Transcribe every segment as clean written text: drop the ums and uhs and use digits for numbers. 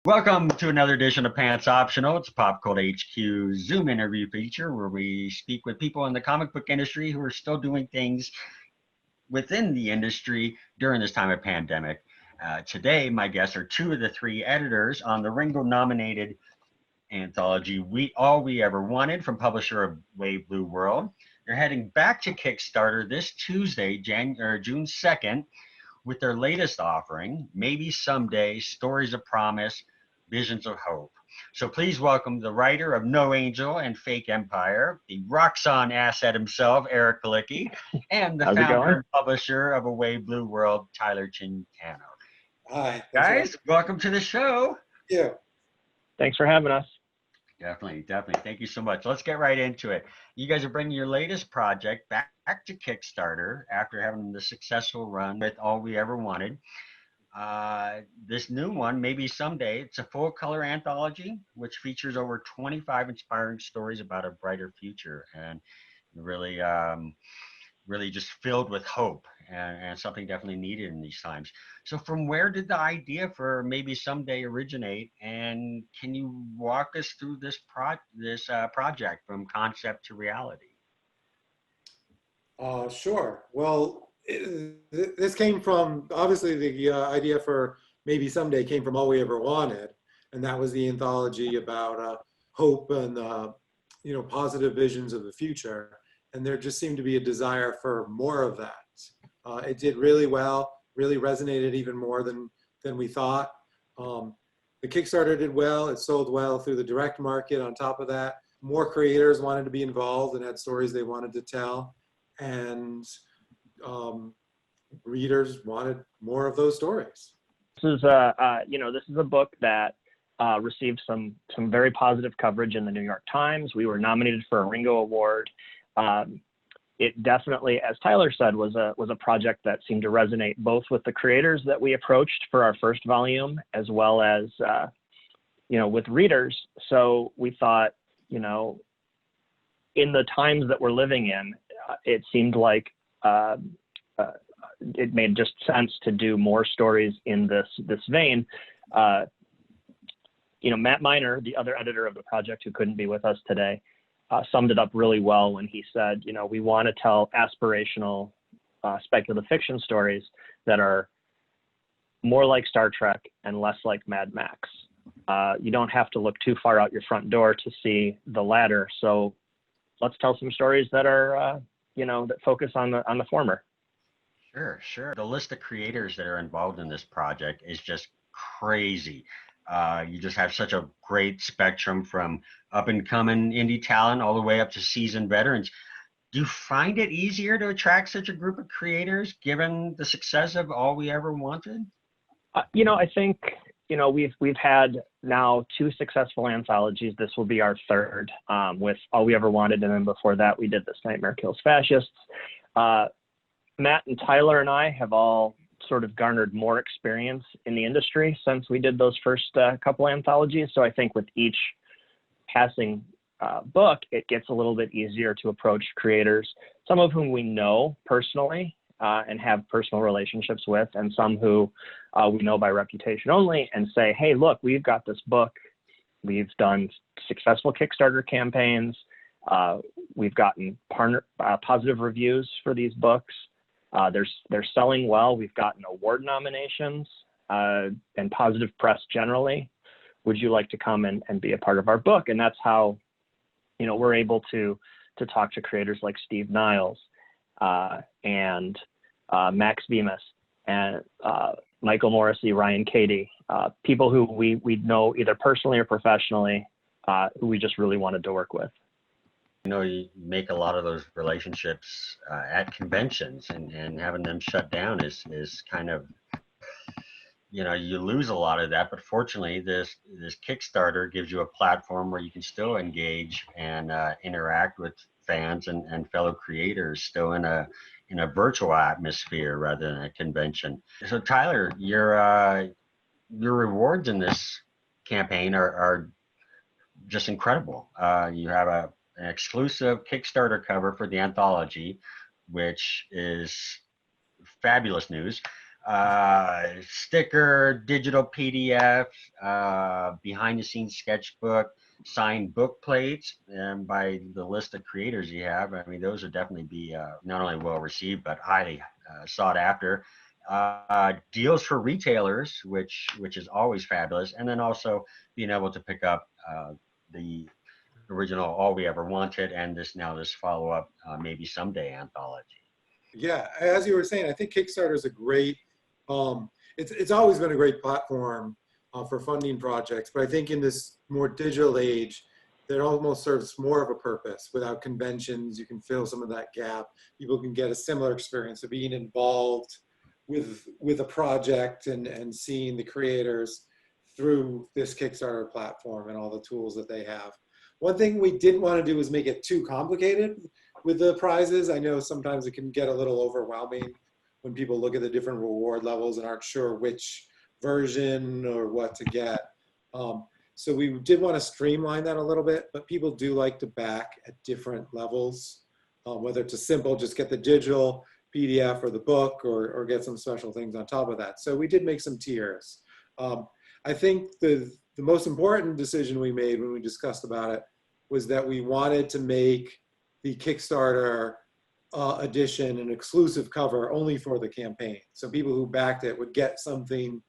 Welcome to another edition of Pants Optional. It's Pop Cult HQ's Zoom interview feature where we speak with people in the comic book industry who are still doing things within the industry during this time of pandemic. Today, my guests are two of the three editors on the Ringo-nominated anthology All We Ever Wanted from publisher of Wave Blue World. They're heading back to Kickstarter this Tuesday, June 2nd, with their latest offering, Maybe Someday, Stories of Promise, Visions of Hope. So please welcome the writer of No Angel and Fake Empire, the Roxxon asset himself, Eric Palicki, and the founder and publisher of A Wave Blue World, Tyler Chin-Tanner. Hi. Guys, welcome to the show. Yeah. Thanks for having us. Definitely. Thank you so much. Let's get right into it. You guys are bringing your latest project back to Kickstarter after having the successful run with All We Ever Wanted. This new one, Maybe Someday, it's a full-color anthology which features over 25 inspiring stories about a brighter future, and really just filled with hope and something definitely needed in these times. So from where did the idea for Maybe Someday originate, and can you walk us through this project from concept to reality? Sure. Well, this came from, obviously the idea for Maybe Someday came from All We Ever Wanted, and that was the anthology about hope and positive visions of the future. And there just seemed to be a desire for more of that. It did really well, really resonated even more than we thought. The Kickstarter did well. It sold well through the direct market. On top of that, more creators wanted to be involved and had stories they wanted to tell. And readers wanted more of those stories. This is a book that received some very positive coverage in the New York Times. We were nominated for a Ringo Award. It definitely, as Tyler said, was a project that seemed to resonate both with the creators that we approached for our first volume, as well as with readers. So we thought, in the times that we're living in, it seemed like it made just sense to do more stories in this vein. Matt Miner, the other editor of the project who couldn't be with us today, summed it up really well when he said, we want to tell aspirational speculative fiction stories that are more like Star Trek and less like Mad Max. You don't have to look too far out your front door to see the latter. So let's tell some stories that are, that focus on the former. Sure. The list of creators that are involved in this project is just crazy. You just have such a great spectrum from up-and-coming indie talent all the way up to seasoned veterans. Do you find it easier to attract such a group of creators given the success of All We Ever Wanted? I think, we've had now 2 successful anthologies. This will be our third with All We Ever Wanted, and then before that we did This Nightmare Kills Fascists. Matt and Tyler and I have all sort of garnered more experience in the industry since we did those first couple anthologies. So I think with each passing book, it gets a little bit easier to approach creators, some of whom we know personally and have personal relationships with, and some who we know by reputation only, and say, hey, look, we've got this book. We've done successful Kickstarter campaigns. We've gotten positive reviews for these books. They're selling well. We've gotten award nominations and positive press generally. Would you like to come and be a part of our book? And that's how, we're able to talk to creators like Steve Niles and Max Bemis and Michael Morrissey, Ryan Cady, people who we know either personally or professionally, who we just really wanted to work with. You make a lot of those relationships at conventions, and having them shut down is kind of, you lose a lot of that. But fortunately, this Kickstarter gives you a platform where you can still engage and interact with fans and fellow creators still in a virtual atmosphere rather than a convention. So Tyler, your rewards in this campaign are just incredible. You have an exclusive Kickstarter cover for the anthology, which is fabulous news. sticker, digital PDF, behind the scenes sketchbook, signed book plates, and by the list of creators you have, I mean, those would definitely be not only well received, but highly sought after. Deals for retailers, which is always fabulous. And then also being able to pick up the original All We Ever Wanted and this follow-up Maybe Someday anthology. Yeah, as you were saying, I think Kickstarter is a great, it's always been a great platform for funding projects, but I think in this more digital age, that almost serves more of a purpose. Without conventions, you can fill some of that gap. People can get a similar experience of being involved with a project and seeing the creators through this Kickstarter platform and all the tools that they have. One thing we didn't want to do was make it too complicated with the prizes. I know sometimes it can get a little overwhelming when people look at the different reward levels and aren't sure which version or what to get. So we did want to streamline that a little bit, but people do like to back at different levels, whether it's a simple, just get the digital PDF or the book, or get some special things on top of that. So we did make some tiers. I think the most important decision we made when we discussed about it was that we wanted to make the Kickstarter edition an exclusive cover only for the campaign. So people who backed it would get something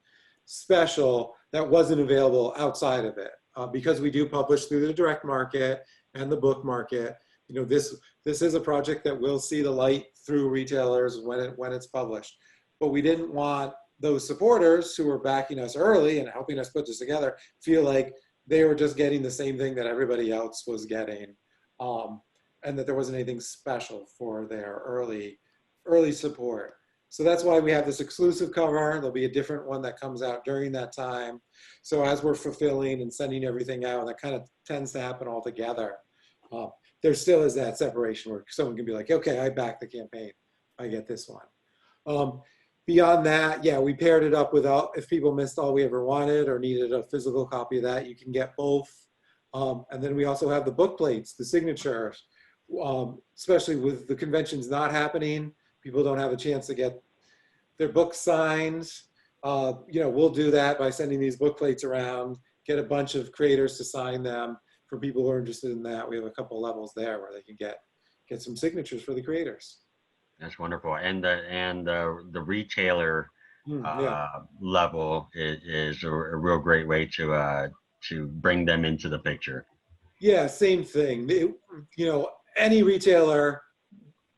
special that wasn't available outside of it. Because we do publish through the direct market and the book market, you know, this is a project that will see the light through retailers when it's published. But we didn't want those supporters who were backing us early and helping us put this together feel like they were just getting the same thing that everybody else was getting, and that there wasn't anything special for their early support. So that's why we have this exclusive cover. There'll be a different one that comes out during that time. So as we're fulfilling and sending everything out, that kind of tends to happen all together. There still is that separation where someone can be like, okay, I back the campaign, I get this one. Beyond that, yeah, we paired it up with, if people missed All We Ever Wanted or needed a physical copy of that, you can get both. And then we also have the book plates, the signatures, especially with the conventions not happening. People don't have a chance to get their books signed. You know, we'll do that by sending these book plates around, get a bunch of creators to sign them. For people who are interested in that, we have a couple levels there where they can get some signatures for the creators. That's wonderful. And the retailer level is a real great way to bring them into the picture. Yeah, same thing. You know, any retailer,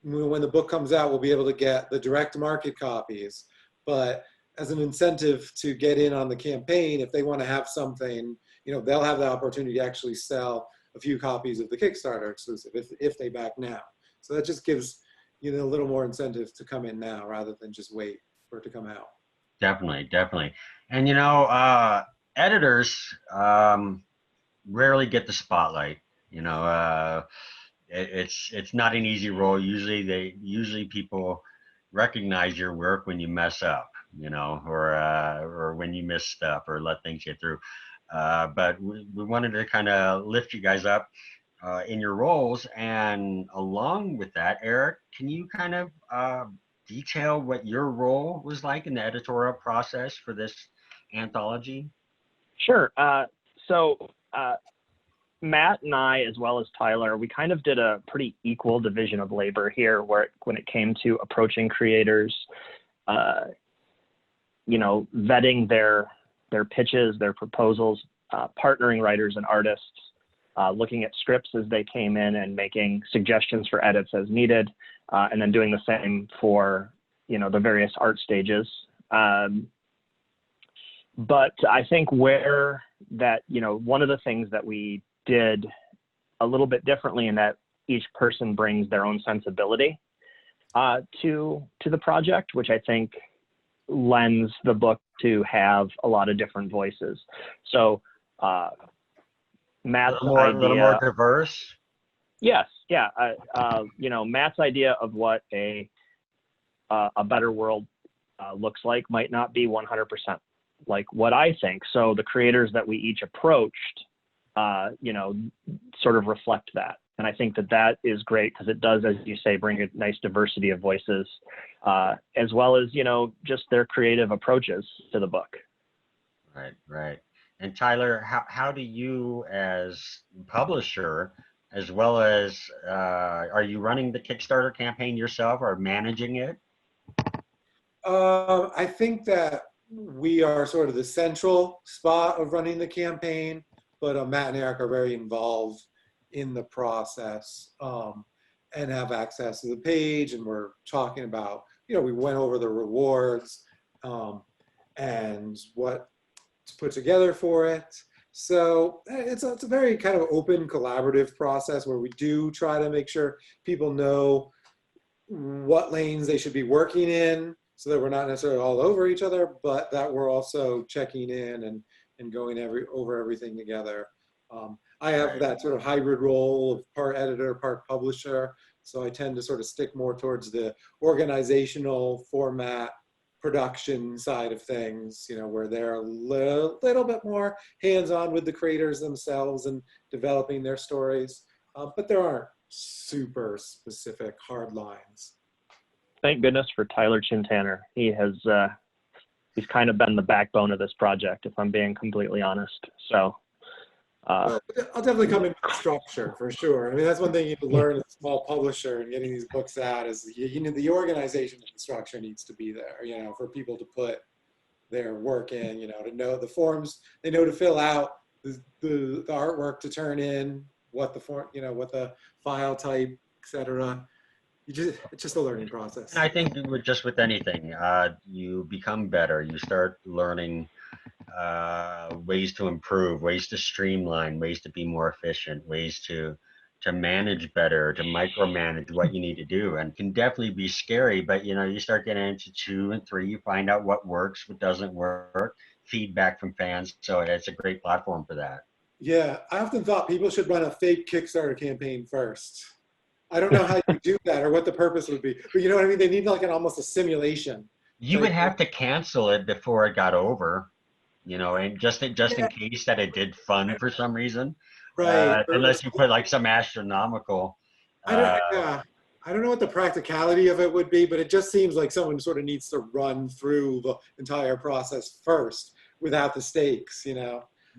when the book comes out, will be able to get the direct market copies. But as an incentive to get in on the campaign, if they want to have something, you know, they'll have the opportunity to actually sell a few copies of the Kickstarter exclusive if they back now. So that just gives, you know, a little more incentive to come in now rather than just wait for it to come out. Definitely, definitely. And you know, editors rarely get the spotlight. You know, it's not an easy role. Usually people recognize your work when you mess up, you know, or when you miss stuff or let things get through. But we wanted to kind of lift you guys up in your roles. And along with that, Eric, can you kind of detail what your role was like in the editorial process for this anthology? Sure. So Matt and I, as well as Tyler, we kind of did a pretty equal division of labor here, when it came to approaching creators, you know, vetting their pitches, their proposals, partnering writers and artists, looking at scripts as they came in and making suggestions for edits as needed, and then doing the same for, you know, the various art stages. But I think where that, you know, one of the things that we did a little bit differently in that each person brings their own sensibility to the project, which I think lends the book to have a lot of different voices. So Matt's a little more diverse. Yes, yeah. You know, Matt's idea of what a better world looks like might not be 100% like what I think. So the creators that we each approached, you know, sort of reflect that. And I think that that is great because it does, as you say, bring a nice diversity of voices, as well as, just their creative approaches to the book. Right, right. And Tyler, how do you as publisher, as well as, are you running the Kickstarter campaign yourself or managing it? I think that we are sort of the central spot of running the campaign, but Matt and Eric are very involved in the process, and have access to the page. And we're talking about, we went over the rewards, and what to put together for it. So it's a very kind of open, collaborative process where we do try to make sure people know what lanes they should be working in, so that we're not necessarily all over each other, but that we're also checking in and going over everything together. I have that sort of hybrid role of part editor, part publisher. So I tend to sort of stick more towards the organizational format, production side of things, where they're a little bit more hands-on with the creators themselves and developing their stories. But there aren't super specific hard lines. Thank goodness for Tyler Chin-Tanner. He's kind of been the backbone of this project, if I'm being completely honest. So I'll definitely come in with structure for sure. I mean, that's one thing you learn as a small publisher and getting these books out is the organization and the structure needs to be there, for people to put their work in, to know the forms they know to fill out, the artwork to turn in, what the form, what the file type, etc. It's just a learning process. And I think with anything, you become better. You start learning ways to improve, ways to streamline, ways to be more efficient, ways to manage better, to micromanage what you need to do. And can definitely be scary, but you start getting into 2 and 3, you find out what works, what doesn't work, feedback from fans. So it's a great platform for that. Yeah, I often thought people should run a fake Kickstarter campaign first. I don't know how you do that or what the purpose would be, but you know what I mean? They need like almost a simulation. You would have to cancel it before it got over, and just in case that it did fund for some reason. Right. Unless you put like some astronomical. I don't know what the practicality of it would be, but it just seems like someone sort of needs to run through the entire process first without the stakes,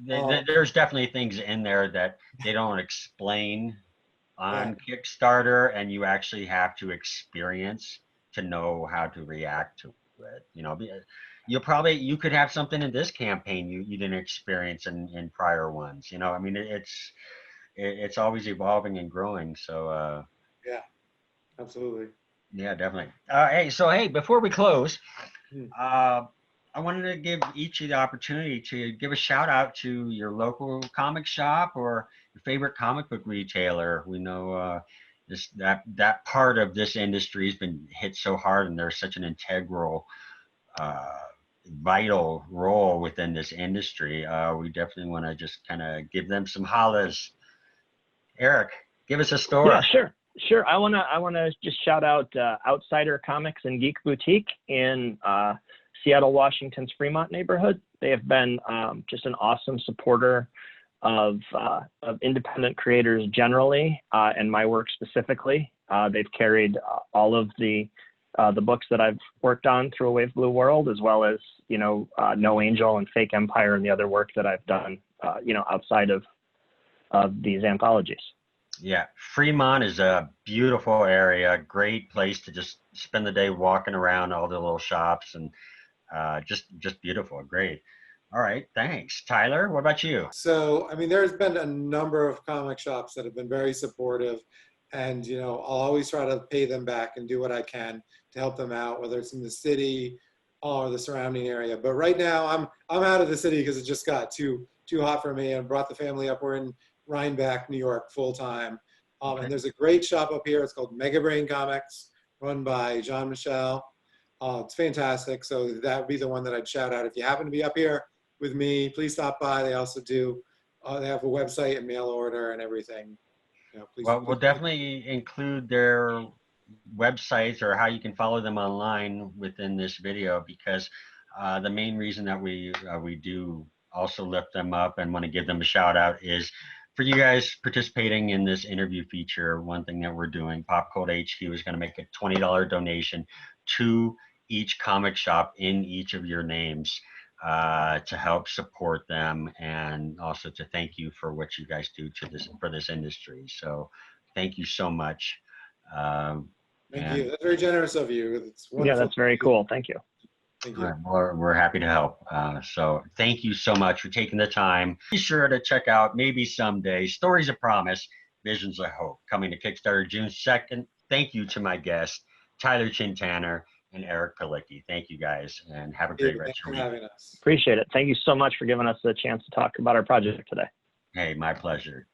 There's definitely things in there that they don't explain on Kickstarter, and you actually have to experience to know how to react to it. You could have something in this campaign you didn't experience in prior ones. I mean, it's always evolving and growing. So yeah, absolutely. Yeah, definitely. Hey, before we close, I wanted to give each of the opportunity to give a shout out to your local comic shop or your favorite comic book retailer. We know that part of this industry has been hit so hard, and there's such an integral, vital role within this industry. We definitely want to just kind of give them some hollers. Eric, give us a store. Yeah, sure. I wanna just shout out Outsider Comics and Geek Boutique in Seattle, Washington's Fremont neighborhood. They have been just an awesome supporter of independent creators generally, and my work specifically. They've carried all of the books that I've worked on through A Wave Blue World, as well as No Angel and Fake Empire and the other work that I've done outside of these anthologies. Yeah, Fremont is a beautiful area, great place to just spend the day walking around all the little shops, and just beautiful, great. All right, thanks. Tyler, what about you? So, I mean, there's been a number of comic shops that have been very supportive, and I'll always try to pay them back and do what I can to help them out, whether it's in the city or the surrounding area. But right now, I'm out of the city because it just got too hot for me, and brought the family up. We're in Rhinebeck, New York, full time. And there's a great shop up here. It's called Mega Brain Comics, run by Jean-Michel. It's fantastic. So that would be the one that I'd shout out. If you happen to be up here with me, please stop by. They also do, they have a website and mail order and everything. We'll definitely include their websites or how you can follow them online within this video, because the main reason that we do also lift them up and want to give them a shout out is for you guys participating in this interview feature, one thing that we're doing, Pop Culture HQ is going to make a $20 donation to each comic shop in each of your names to help support them, and also to thank you for what you guys do for this industry. So thank you so much. Thank you. That's very generous of you. It's wonderful. Yeah, that's very cool. Thank you. Thank you. We're happy to help. So thank you so much for taking the time. Be sure to check out maybe someday Stories of Promise, Visions of Hope, coming to Kickstarter June 2nd. Thank you to my guests, Tyler Chin-Tanner and Eric Palicki. Thank you guys, and have a great rest of your week. Thanks for having us. Appreciate it. Thank you so much for giving us the chance to talk about our project today. Hey, my pleasure.